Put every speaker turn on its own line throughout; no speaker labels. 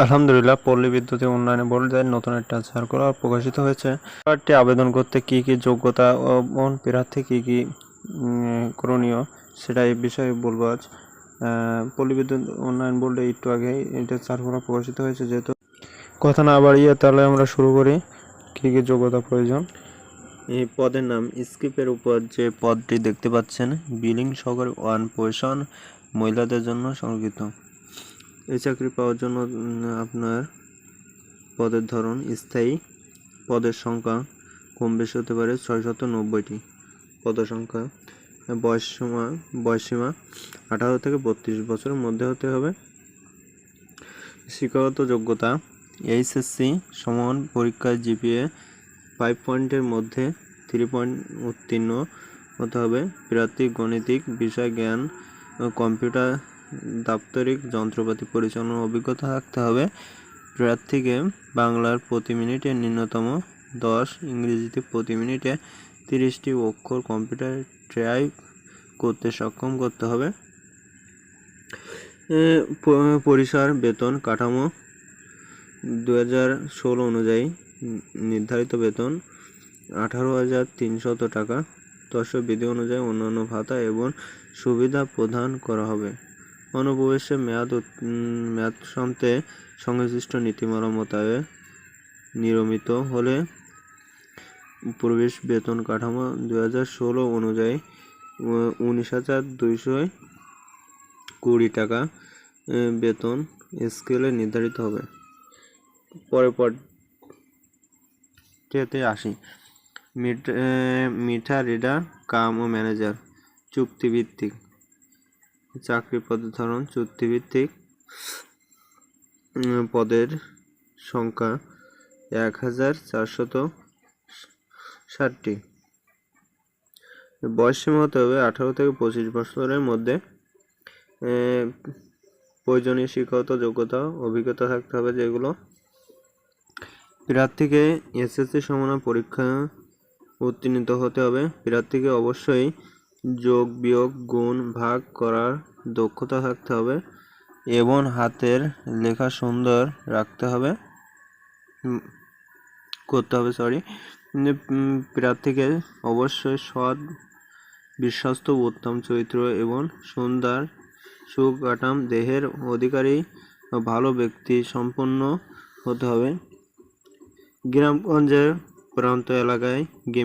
আলহামদুলিল্লাহ, পল্লী বিদ্যুৎ উন্নয়ন বোর্ডের নতুন একটা সার্কুলার প্রকাশিত হয়েছে। সার্কুলারটি আবেদন করতে কি কি যোগ্যতা ও প্রার্থী কি কি করণীয় সেটা এই বিষয়ে বলবো আজ। পল্লী বিদ্যুৎ উন্নয়ন বোর্ডে একটু আগেই এটা সার্কুলার প্রকাশিত হয়েছে। যেহেতু কথা না বাড়িয়ে তাহলে আমরা শুরু করি। কি কি যোগ্যতা প্রয়োজন? এই পদের নাম স্কিপের উপর যে পদটি দেখতে পাচ্ছেন, বিলিং সহকারী 1 পজিশন, মহিলাদের জন্য সংরক্ষিত। এই চাকরি পাওয়ার জন্য আপনার পদের ধরন স্থায়ী, পদের সংখ্যা কম বেশি হতে পারে 690টি পদের সংখ্যা, বয়সসীমা 18 থেকে 32 বছরের মধ্যে হতে হবে। শিক্ষাগত যোগ্যতা এইচএসসি সমান পরীক্ষায় জিপিএ 5 পয়েন্টের মধ্যে 3 পয়েন্ট উত্তীর্ণ হতে হবে। প্রার্থী গণিতিক বিষয় জ্ঞান ও কম্পিউটার দাপ্তরিক যন্ত্রপাতি পরিচালনার অভিজ্ঞতা থাকতে হবে। প্রার্থীকে বাংলার প্রতি মিনিটে ন্যূনতম 10, ইংরেজিতে প্রতি মিনিটে 30টি অক্ষর কম্পিউটার টাইপ করতে সক্ষম করতে হবে। পরিসর বেতন কাঠামো 2016 অনুযায়ী নির্ধারিত বেতন 18,300 টাকা। বিধি অনুযায়ী অন্যান্য ভাতা এবং সুবিধা প্রদান করা হবে। অনুপ্রবেশের মেয়াদসান্তে সংশ্লিষ্ট নীতিমালা মোতাবেক নিয়মিত হলে প্রবেশ বেতন কাঠামো 2016 অনুযায়ী 19,220 টাকা বেতন স্কেলে নির্ধারিত হবে। পরবর্তীতে আসি, মিটার রিডার কাম ও ম্যানেজার চুক্তিভিত্তিক চাকরি। পদের ধরন চুক্তিভিত্তিক, পদের সংখ্যা 1,460টি। বয়সসীমা হতে হবে 18 থেকে 25 বছরের মধ্যে। প্রয়োজনীয় শিক্ষাগত যোগ্যতা অভিজ্ঞতা থাকতে হবে যেগুলো: প্রার্থীকে এসএসসি সমান পরীক্ষা উত্তীর্ণ হতে হবে। প্রার্থীকে অবশ্যই যোগ বিয়োগ গুণ ভাগ করার দক্ষতা থাকতে হবে এবং হাতের লেখা সুন্দর করতে হবে। প্রার্থীকে অবশ্যই সৎ, বিশ্বস্ত, উত্তম চরিত্র এবং সুন্দর সুকাঠাম দেহের অধিকারী ভালো ব্যক্তি সম্পন্ন হতে হবে। গ্রামগঞ্জের প্রান্ত এলাকায়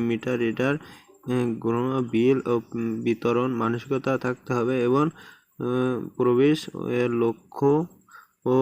মিটার রিডার বিল ও বিতরণ মানসিকতা থাকতে হবে এবং প্রবেশ এর লক্ষ্য ও